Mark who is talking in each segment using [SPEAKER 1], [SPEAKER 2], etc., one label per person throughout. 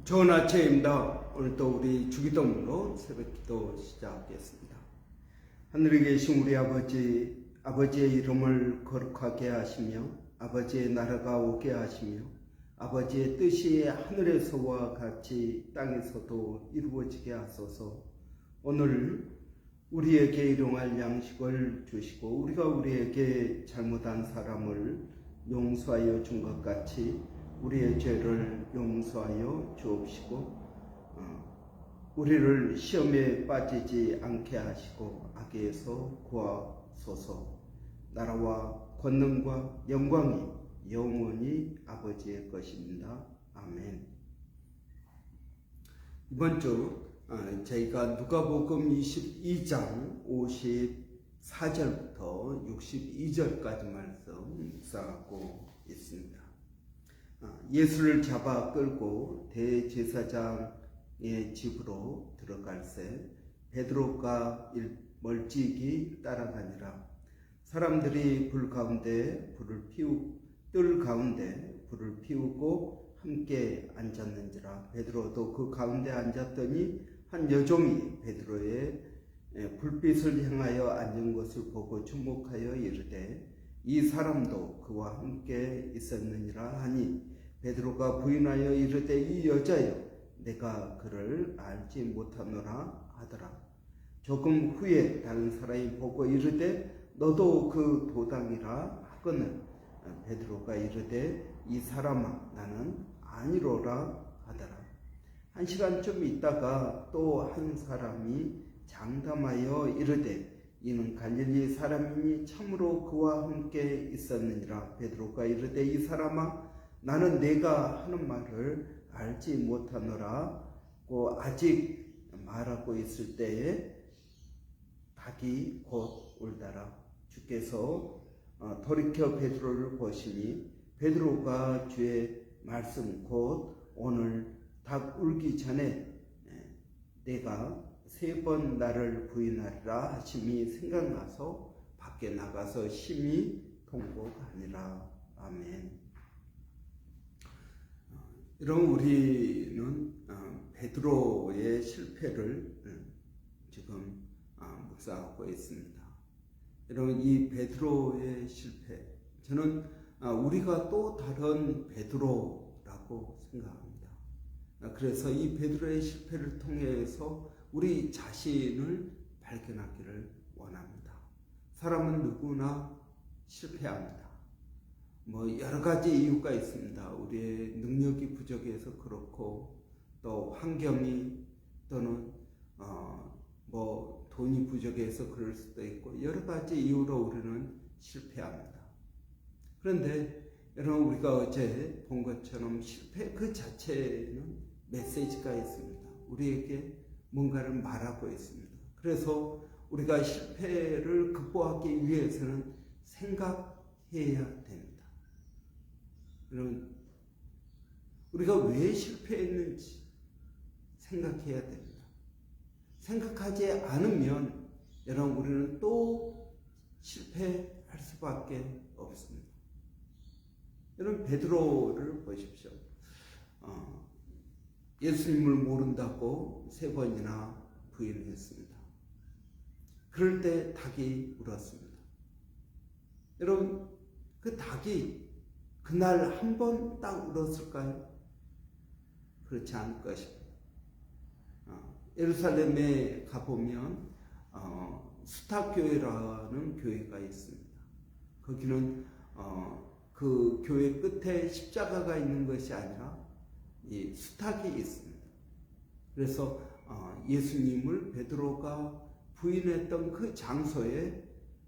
[SPEAKER 1] 좋은 아침입니다. 오늘도 우리 주기도문으로 새벽기도 시작하겠습니다. 하늘에 계신 우리 아버지, 아버지의 이름을 거룩하게 하시며 아버지의 나라가 오게 하시며 아버지의 뜻이 하늘에서와 같이 땅에서도 이루어지게 하소서. 오늘 우리에게 일용할 양식을 주시고 우리가 우리에게 잘못한 사람을 용서하여 준 것 같이 우리의 죄를 용서하여 주옵시고 우리를 시험에 빠지지 않게 하시고 악에서 구하소서. 나라와 권능과 영광이 영원히 아버지의 것입니다. 아멘. 이번 주 저희가 누가복음 22장 54절부터 62절까지 말씀 묵상하고 있습니다. 예수를 잡아 끌고 대제사장의 집으로 들어갈새 베드로가 멀찍이 따라가니라. 사람들이 뜰 가운데 불을 피우고 함께 앉았는지라. 베드로도 그 가운데 앉았더니 한 여종이 베드로의 불빛을 향하여 앉은 것을 보고 주목하여 이르되 이 사람도 그와 함께 있었느니라 하니 베드로가 부인하여 이르되 이 여자여 내가 그를 알지 못하노라 하더라. 조금 후에 다른 사람이 보고 이르되 너도 그 도당이라 하거늘 베드로가 이르되 이 사람아 나는 아니로라 하더라. 한 시간쯤 있다가 또 한 사람이 장담하여 이르되 이는 갈릴리 사람이니 참으로 그와 함께 있었느니라. 베드로가 이르되 이 사람아 나는 내가 하는 말을 알지 못하노라고 아직 말하고 있을 때에 닭이 곧 울더라. 주께서 돌이켜 베드로를 보시니 베드로가 주의 말씀 곧 오늘 닭 울기 전에 내가 3번 나를 부인하리라 하심이 생각나서 밖에 나가서 심히 통곡하니라. 아멘. 여러분 우리는 베드로의 실패를 지금 묵상하고 있습니다. 여러분 이 베드로의 실패 저는 우리가 또 다른 베드로라고 생각합니다. 그래서 이 베드로의 실패를 통해서 우리 자신을 발견하기를 원합니다. 사람은 누구나 실패합니다. 여러 가지 이유가 있습니다. 우리의 능력이 부족해서 그렇고 또 환경이 또는 돈이 부족해서 그럴 수도 있고 여러 가지 이유로 우리는 실패합니다. 그런데 여러분 우리가 어제 본 것처럼 실패 그 자체는 메시지가 있습니다. 우리에게 뭔가를 말하고 있습니다. 그래서 우리가 실패를 극복하기 위해서는 생각해야 됩니다. 여러분 우리가 왜 실패했는지 생각해야 됩니다. 생각하지 않으면 여러분 우리는 또 실패할 수밖에 없습니다. 여러분 베드로를 보십시오. 예수님을 모른다고 3번이나 부인했습니다. 그럴 때 닭이 울었습니다. 여러분 그 닭이 그날 한 번 딱 울었을까요? 그렇지 않을 것입니다. 예루살렘에 가보면 수탁교회라는 교회가 있습니다. 거기는 그 교회 끝에 십자가가 있는 것이 아니라 이 수탁이 있습니다. 그래서 예수님을 베드로가 부인했던 그 장소에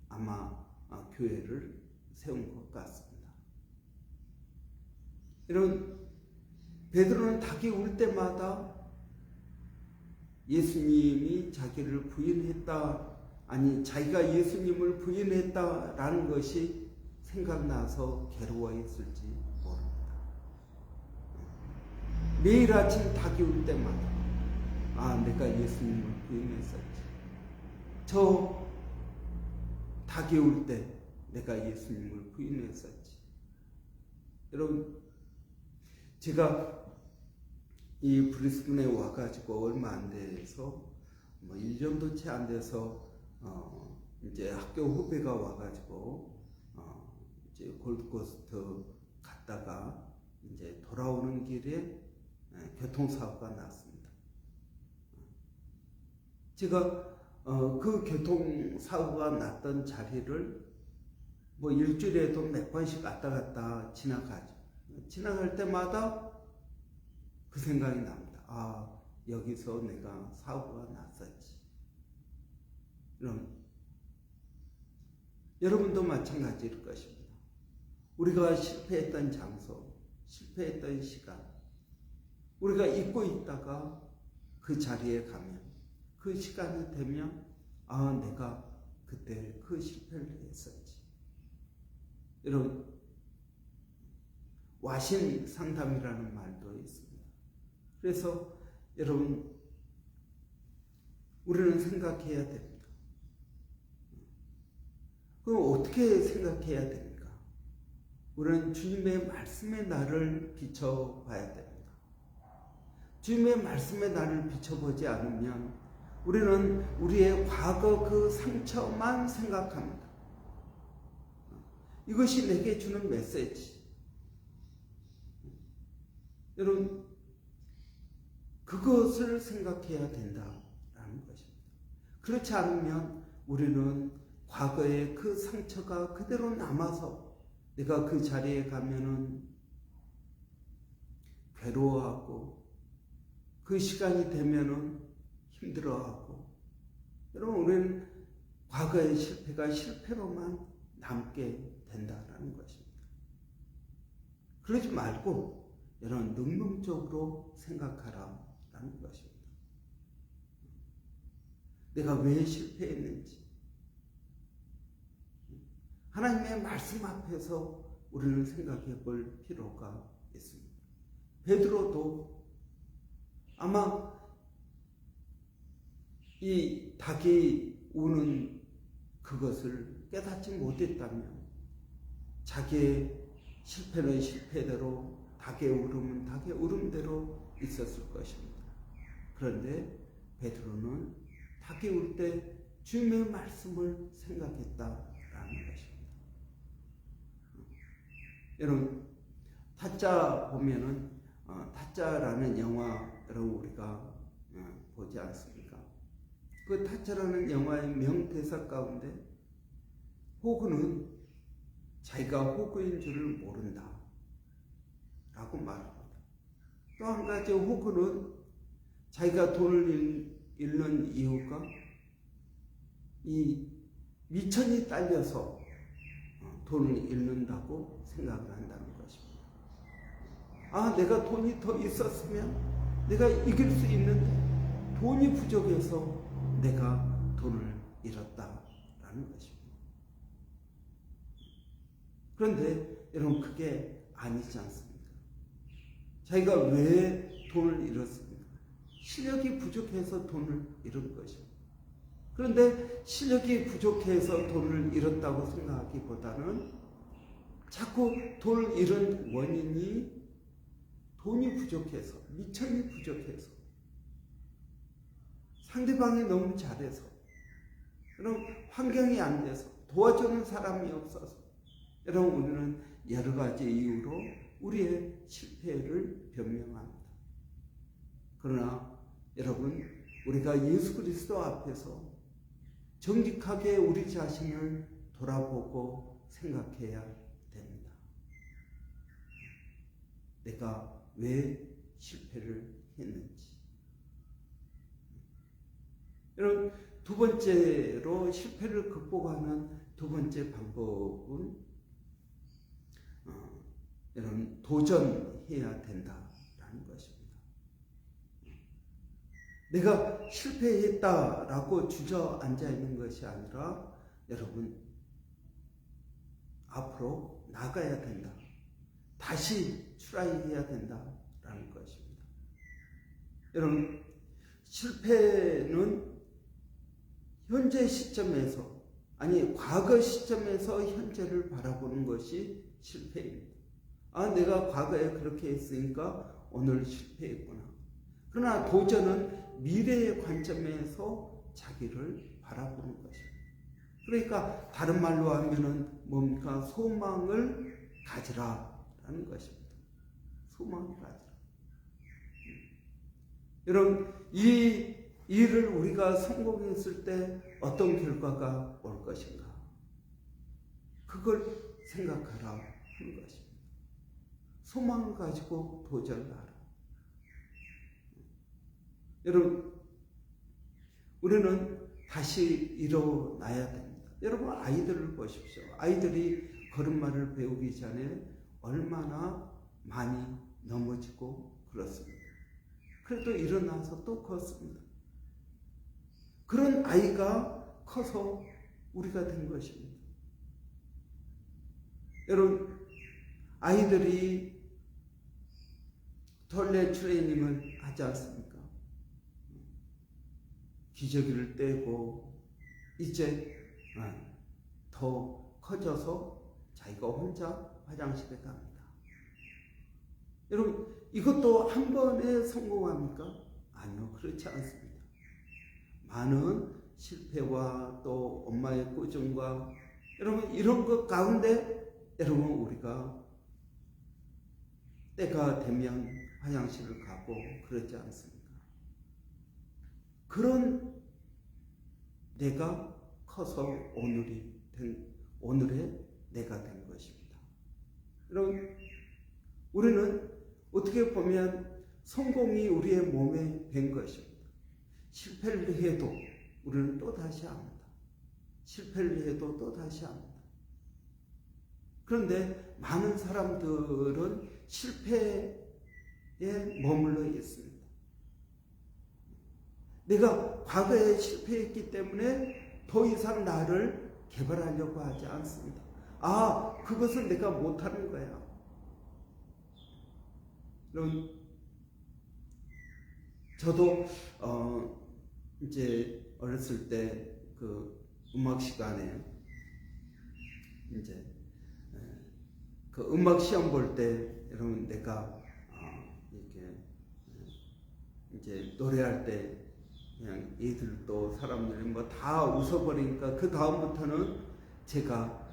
[SPEAKER 1] 아마 교회를 세운 것 같습니다. 이런 베드로는 닭이 울 때마다 예수님이 자기를 부인했다, 아니 자기가 예수님을 부인했다라는 것이 생각나서 괴로워했을지 모릅니다. 매일 아침 닭이 울 때마다 내가 예수님을 부인했었지. 저 닭이 울 때 내가 예수님을 부인했었지. 여러분 제가 이 브리스번에 와가지고 얼마 안 돼서 뭐 1년도 채 안 돼서 이제 학교 후배가 와가지고 이제 골드코스트 갔다가 이제 돌아오는 길에 교통사고가 났습니다. 제가 그 교통사고가 났던 자리를 뭐 일주일에도 몇 번씩 왔다 갔다 지나가죠. 지나갈 때마다 그 생각이 납니다. 아, 여기서 내가 사고가 났었지. 이런, 여러분도 마찬가지일 것입니다. 우리가 실패했던 장소, 실패했던 시간, 우리가 잊고 있다가 그 자리에 가면, 그 시간이 되면, 아, 내가 그때 그 실패를 했었지. 이런 와신 상담이라는 말도 있습니다. 그래서 여러분, 우리는 생각해야 됩니다. 그럼 어떻게 생각해야 됩니까? 우리는 주님의 말씀에 나를 비춰봐야 됩니다. 주님의 말씀에 나를 비춰보지 않으면 우리는 우리의 과거 그 상처만 생각합니다. 이것이 내게 주는 메시지. 여러분, 그것을 생각해야 된다라는 것입니다. 그렇지 않으면 우리는 과거의 그 상처가 그대로 남아서 내가 그 자리에 가면은 괴로워하고 그 시간이 되면은 힘들어하고, 여러분, 우리는 과거의 실패가 실패로만 남게 된다라는 것입니다. 그러지 말고 여러분, 능동적으로 생각하라라는 것입니다. 내가 왜 실패했는지 하나님의 말씀 앞에서 우리는 생각해 볼 필요가 있습니다. 베드로도 아마 이 닭이 우는 그것을 깨닫지 못했다면 자기의 실패는 실패대로, 닭의 울음은 닭의 울음대로 있었을 것입니다. 그런데 베드로는 닭이 울 때 주님의 말씀을 생각했다라는 것입니다. 여러분, 타짜 보면은 타짜라는 영화 여러분 우리가 보지 않습니까? 그 타짜라는 영화의 명대사 가운데 호구는 자기가 호구인 줄을 모른다 라고 말합니다. 또 한 가지 호구는 자기가 돈을 잃는 이유가 이 미천이 딸려서 돈을 잃는다고 생각을 한다는 것입니다. 아, 내가 돈이 더 있었으면 내가 이길 수 있는데 돈이 부족해서 내가 돈을 잃었다라는 것입니다. 그런데 여러분, 그게 아니지 않습니까? 자기가 왜 돈을 잃었습니까? 실력이 부족해서 돈을 잃은 것입니다. 그런데 실력이 부족해서 돈을 잃었다고 생각하기보다는 자꾸 돈을 잃은 원인이 돈이 부족해서, 미천이 부족해서, 상대방이 너무 잘해서, 여러분, 환경이 안 돼서, 도와주는 사람이 없어서, 여러분, 우리는 여러 가지 이유로 우리의 실패를 변명합니다. 그러나 여러분, 우리가 예수 그리스도 앞에서 정직하게 우리 자신을 돌아보고 생각해야 됩니다. 내가 왜 실패를 했는지. 여러분, 두 번째로 실패를 극복하는 두 번째 방법은 여러분, 도전해야 된다라는 것입니다. 내가 실패했다라고 주저앉아 있는 것이 아니라 여러분, 앞으로 나가야 된다. 다시 트라이해야 된다라는 것입니다. 여러분, 실패는 현재 시점에서, 아니 과거 시점에서 현재를 바라보는 것이 실패입니다. 아, 내가 과거에 그렇게 했으니까 오늘 실패했구나. 그러나 도전은 미래의 관점에서 자기를 바라보는 것입니다. 그러니까 다른 말로 하면은 뭡니까? 소망을 가지라라는 것입니다. 소망을 가지라. 여러분, 이 일을 우리가 성공했을 때 어떤 결과가 올 것인가? 그걸 생각하라 하는 것입니다. 소망을 가지고 도전하라. 여러분, 우리는 다시 일어나야 됩니다. 여러분, 아이들을 보십시오. 아이들이 걸음마를 배우기 전에 얼마나 많이 넘어지고 그렇습니다. 그래도 일어나서 또 걷습니다. 그런 아이가 커서 우리가 된 것입니다. 여러분, 아이들이 톨레 트레이닝을 하지 않습니까? 기저귀를 떼고 이제 더 커져서 자기가 혼자 화장실에 갑니다. 여러분, 이것도 한 번에 성공합니까? 아니요, 그렇지 않습니다. 많은 실패와 또 엄마의 꾸중과 여러분 이런 것 가운데 여러분 우리가 때가 되면 화장실을 가고 그러지 않습니까? 그런 내가 커서 오늘의 내가 된 것입니다. 여러분, 우리는 어떻게 보면 성공이 우리의 몸에 된 것입니다. 실패를 해도 우리는 또 다시 합니다. 실패를 해도 또 다시 합니다. 그런데 많은 사람들은 실패에 머물러 있습니다. 내가 과거에 실패했기 때문에 더 이상 나를 개발하려고 하지 않습니다. 그것은 내가 못하는 거야. 여러분, 저도 이제 어렸을 때 그 음악 시간에 이제 그 음악 시험 볼 때 여러분 내가 이렇게 이제 노래할 때 그냥 애들도 사람들이 뭐 다 웃어버리니까 그 다음부터는 제가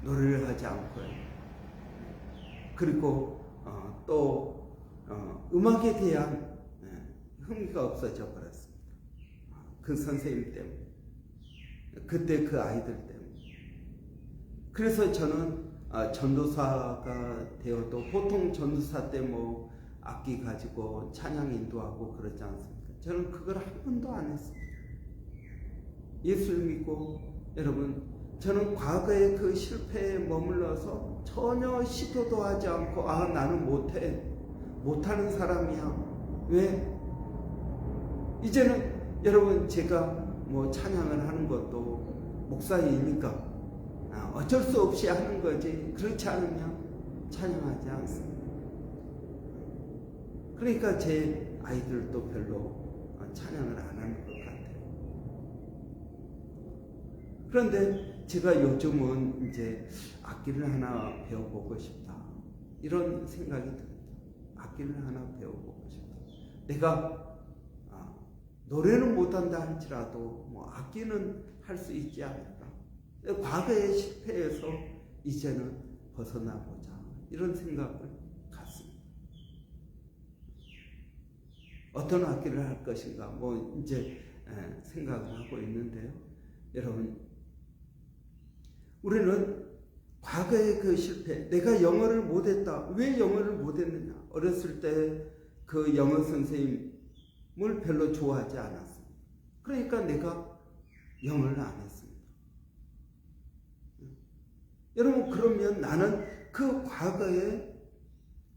[SPEAKER 1] 노래를 하지 않고요. 그리고 또 음악에 대한 흥미가 없어져 버렸습니다. 그 선생님 때문에, 그때 그 아이들 때문에. 그래서 저는 전도사가 되어도 보통 전도사 때 뭐 악기 가지고 찬양 인도하고 그러지 않습니까? 저는 그걸 한 번도 안 했습니다. 예수를 믿고 여러분, 저는 과거의 그 실패에 머물러서 전혀 시도도 하지 않고 나는 못하는 사람이야. 왜? 이제는 여러분 제가 뭐 찬양을 하는 것도 목사이니까 어쩔 수 없이 하는 거지, 그렇지 않으면 찬양하지 않습니다. 그러니까 제 아이들도 별로 찬양을 안 하는 것 같아요. 그런데 제가 요즘은 이제 악기를 하나 배워보고 싶다, 이런 생각이 듭니다. 악기를 하나 배워보고 싶다. 내가 노래는 못한다 할지라도 뭐 악기는 할 수 있지 않을까. 과거의 실패에서 이제는 벗어나보자, 이런 생각을 갖습니다. 어떤 악기를 할 것인가 뭐 이제 생각을 하고 있는데요. 여러분, 우리는 과거의 그 실패, 내가 영어를 못했다. 왜 영어를 못했느냐? 어렸을 때 그 영어 선생님을 별로 좋아하지 않았습니다. 그러니까 내가 영어를 안 했습니다. 여러분, 그러면 나는 그 과거에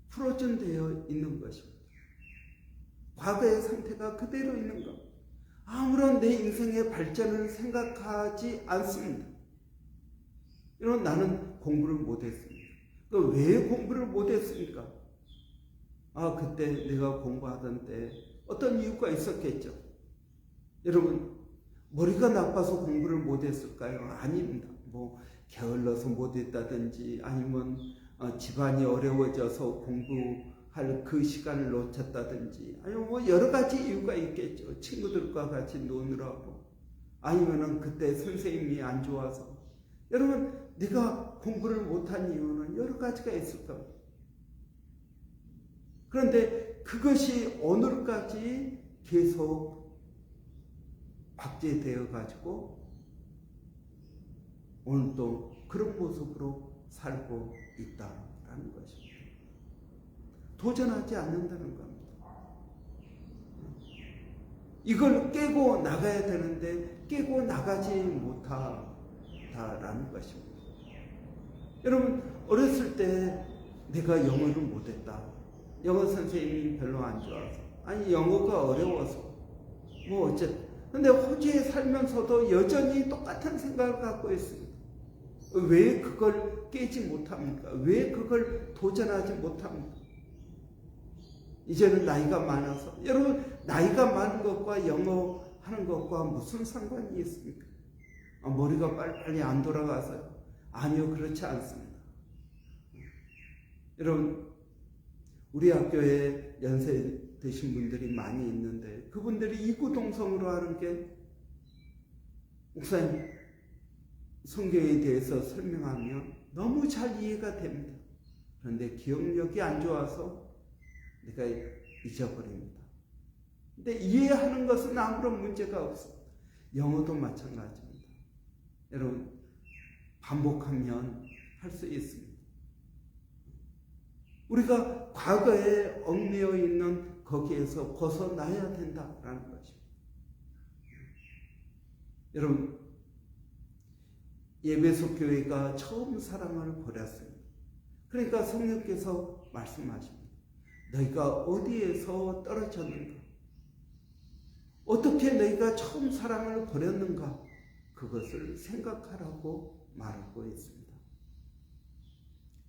[SPEAKER 1] 프로즌되어 있는 것입니다. 과거의 상태가 그대로 있는 것. 아무런 내 인생의 발전을 생각하지 않습니다. 여러분, 나는 공부를 못했습니다. 왜 공부를 못했습니까? 그때 내가 공부하던 때 어떤 이유가 있었겠죠. 여러분, 머리가 나빠서 공부를 못했을까요? 아닙니다. 뭐 게을러서 못했다든지 아니면 집안이 어려워져서 공부 할 그 시간을 놓쳤다든지, 아니면 뭐 여러 가지 이유가 있겠죠. 친구들과 같이 노느라고, 아니면은 그때 선생님이 안 좋아서. 여러분, 네가 공부를 못한 이유는 여러 가지가 있을 겁니다. 그런데 그것이 오늘까지 계속 박제되어 가지고 오늘도 그런 모습으로 살고 있다라는 것입니다. 도전하지 않는다는 겁니다. 이걸 깨고 나가야 되는데 깨고 나가지 못하다라는 것입니다. 여러분, 어렸을 때 내가 영어를 못했다. 영어 선생님이 별로 안 좋아서, 아니 영어가 어려워서, 뭐 어쨌든. 근데 호주에 살면서도 여전히 똑같은 생각을 갖고 있습니다. 왜 그걸 깨지 못합니까? 왜 그걸 도전하지 못합니까? 이제는 나이가 많아서. 여러분, 나이가 많은 것과 영어 하는 것과 무슨 상관이 있습니까? 머리가 빨리빨리 안 돌아가서요? 아니요, 그렇지 않습니다. 여러분, 우리 학교에 연세 드신 분들이 많이 있는데 그분들이 이구동성으로 하는 게, 목사님 성경에 대해서 설명하면 너무 잘 이해가 됩니다. 그런데 기억력이 안 좋아서 내가 잊어버립니다. 근데 이해하는 것은 아무런 문제가 없습니다. 영어도 마찬가지입니다. 여러분, 반복하면 할 수 있습니다. 우리가 과거에 얽매여 있는 거기에서 벗어나야 된다라는 것입니다. 여러분, 예배소 교회가 처음 사랑을 버렸습니다. 그러니까 성령께서 말씀하십니다. 너희가 어디에서 떨어졌는가? 어떻게 너희가 처음 사랑을 버렸는가? 그것을 생각하라고 말하고 있습니다.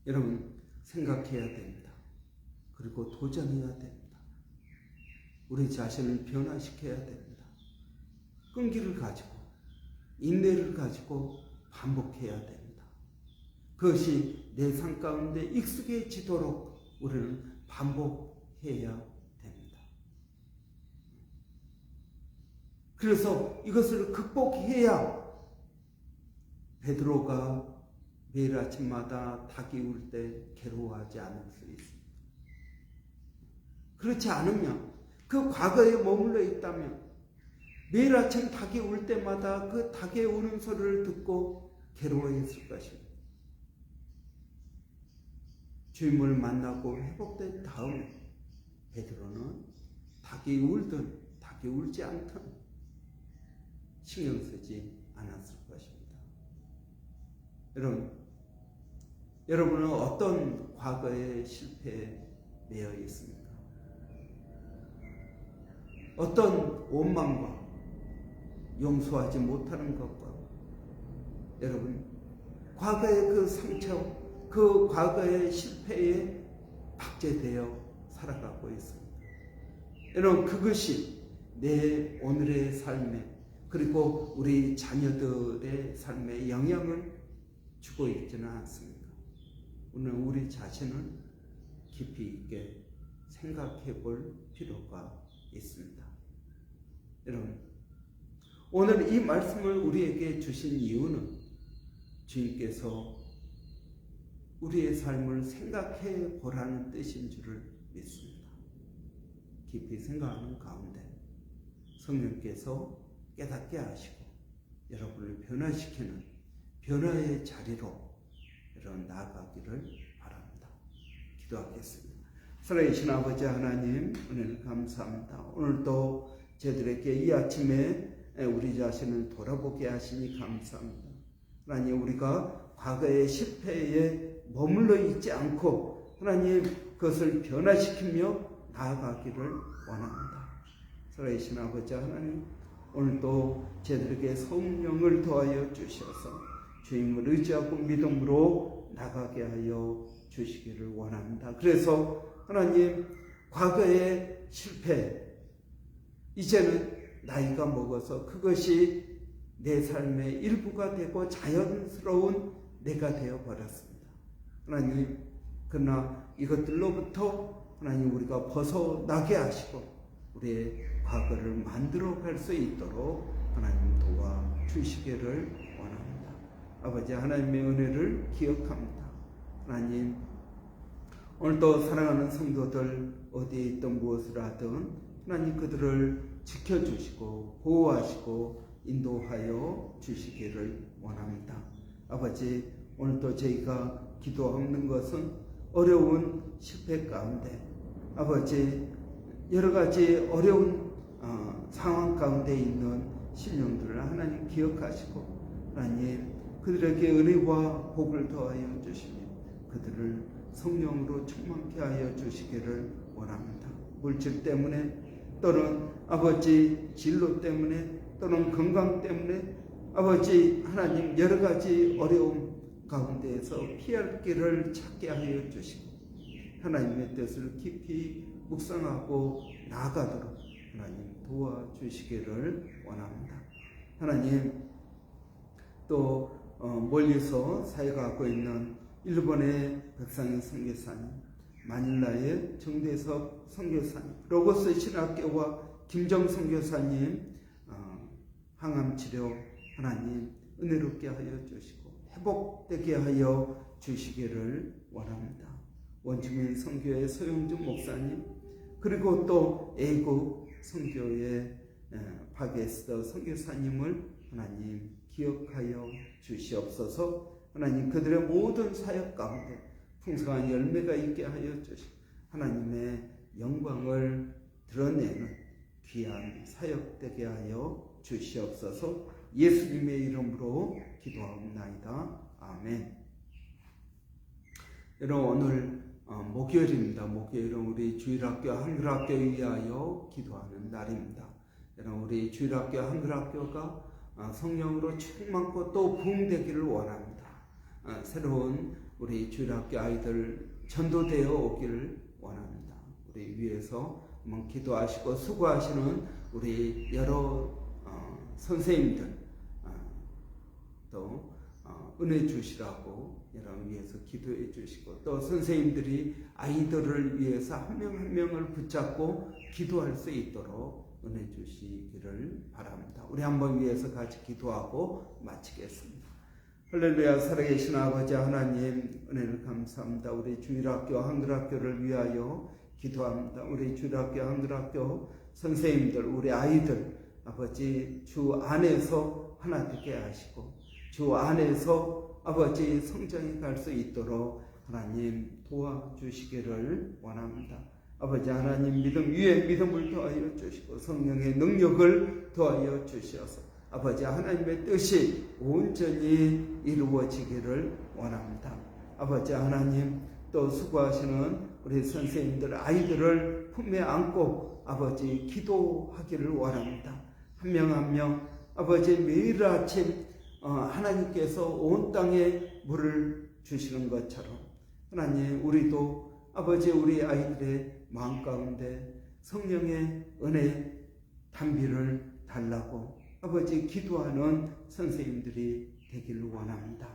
[SPEAKER 1] 여러분, 생각해야 됩니다. 그리고 도전해야 됩니다. 우리 자신을 변화시켜야 됩니다. 끈기를 가지고, 인내를 가지고 반복해야 됩니다. 그것이 내 삶 가운데 익숙해지도록 우리는 반복해야 됩니다. 그래서 이것을 극복해야 베드로가 매일 아침마다 닭이 울 때 괴로워하지 않을 수 있습니다. 그렇지 않으면, 그 과거에 머물러 있다면 매일 아침 닭이 울 때마다 그 닭의 우는 소리를 듣고 괴로워했을 것입니다. 주님을 만나고 회복된 다음에 베드로는 닭이 울든 닭이 울지 않든 신경 쓰지 않았을 것입니다. 여러분은 어떤 과거의 실패에 매여 있습니까? 어떤 원망과 용서하지 못하는 것과, 여러분, 과거의 그 상처, 그 과거의 실패에 박제되어 살아가고 있습니다. 여러분, 그것이 내 오늘의 삶에, 그리고 우리 자녀들의 삶에 영향을 주고 있지는 않습니다. 오늘 우리 자신을 깊이 있게 생각해 볼 필요가 있습니다. 여러분, 오늘 이 말씀을 우리에게 주신 이유는 주님께서 우리의 삶을 생각해 보라는 뜻인 줄을 믿습니다. 깊이 생각하는 가운데 성령께서 깨닫게 하시고 여러분을 변화시키는 변화의 자리로 여러분 나아가기를 바랍니다. 기도하겠습니다. 살아계신 아버지 하나님, 은혜를 감사합니다. 오늘도 저희들에게 이 아침에 우리 자신을 돌아보게 하시니 감사합니다. 하나님, 우리가 과거의 실패에 머물러 있지 않고 하나님 그것을 변화시키며 나아가기를 원합니다. 살아계신 아버지 하나님, 오늘도 저희들에게 성령을 더하여 주셔서 주님을 의지하고 믿음으로 나가게 하여 주시기를 원합니다. 그래서 하나님, 과거의 실패, 이제는 나이가 먹어서 그것이 내 삶의 일부가 되고 자연스러운 내가 되어 버렸습니다. 하나님, 그러나 이것들로부터 하나님 우리가 벗어나게 하시고 우리의 과거를 만들어 갈 수 있도록 하나님 도와주시기를 원합니다. 아버지 하나님의 은혜를 기억합니다. 하나님 오늘도 사랑하는 성도들 어디에 있든 무엇을 하든 하나님 그들을 지켜주시고 보호하시고 인도하여 주시기를 원합니다. 아버지 오늘도 저희가 기도하는 것은 어려운 실패 가운데 아버지 여러가지 어려운 상황 가운데 있는 신령들을 하나님 기억하시고 하나님 그들에게 은혜와 복을 더하여 주시며 그들을 성령으로 충만케 하여 주시기를 원합니다. 물질 때문에 또는 아버지 진로 때문에 또는 건강 때문에 아버지 하나님 여러가지 어려움 가운데에서 피할 길을 찾게 하여 주시고 하나님의 뜻을 깊이 묵상하고 나아가도록 하나님 도와주시기를 원합니다. 하나님 또 멀리서 사역하고 있는 일본의 백상현 선교사님, 마닐라의 정대석 선교사님, 로고스 신학교와 김정 선교사님 항암치료 하나님 은혜롭게 하여 주시고 회복되게 하여 주시기를 원합니다. 원주민 선교의 소영준 목사님 그리고 또 애국 선교의 박에스더 선교사님을 하나님 기억하여 주시옵소서. 하나님 그들의 모든 사역 가운데 풍성한 열매가 있게 하여 주시고 하나님의 영광을 드러내는 귀한 사역되게 하여 주시옵소서. 예수님의 이름으로 기도하옵나이다. 아멘. 여러분 오늘 목요일입니다. 목요일은 우리 주일학교 한글학교 위하여 기도하는 날입니다. 여러분 우리 주일학교 한글학교가 성령으로 충만고 또 부흥되기를 원합니다. 새로운 우리 주일학교 아이들 전도되어 오기를 원합니다. 우리 위에서 한번 기도하시고 수고하시는 우리 여러 선생님들 또 은혜 주시라고 여러분 위해서 기도해 주시고 또 선생님들이 아이들을 위해서 한 명 한 명을 붙잡고 기도할 수 있도록 은혜 주시기를 바랍니다. 우리 한번 위해서 같이 기도하고 마치겠습니다. 할렐루야. 살아계신 아버지 하나님 은혜를 감사합니다. 우리 주일학교 한글학교를 위하여 기도합니다. 우리 주일학교 한글학교 선생님들 우리 아이들 아버지 주 안에서 하나 되게 하시고 주 안에서 아버지 성장해 갈 수 있도록 하나님 도와주시기를 원합니다. 아버지 하나님 믿음 위에 믿음을 더하여 주시고 성령의 능력을 더하여 주시어서 아버지 하나님의 뜻이 온전히 이루어지기를 원합니다. 아버지 하나님 또 수고하시는 우리 선생님들 아이들을 품에 안고 아버지 기도하기를 원합니다. 한 명 한 명 아버지 매일 아침 하나님께서 온 땅에 물을 주시는 것처럼 하나님 우리도 아버지 우리 아이들의 마음 가운데 성령의 은혜 단비를 달라고 아버지 기도하는 선생님들이 되기를 원합니다.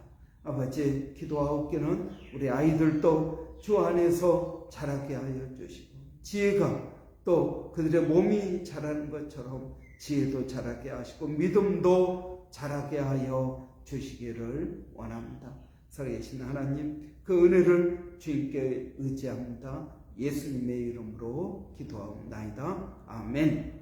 [SPEAKER 1] 아버지 기도하옵기는 우리 아이들도 주 안에서 자라게 하여 주시고 지혜가 또 그들의 몸이 자라는 것처럼 지혜도 자라게 하시고 믿음도 자라게 하여 주시기를 원합니다. 살아계신 하나님 그 은혜를 주님께 의지합니다. 예수님의 이름으로 기도하옵나이다. 아멘.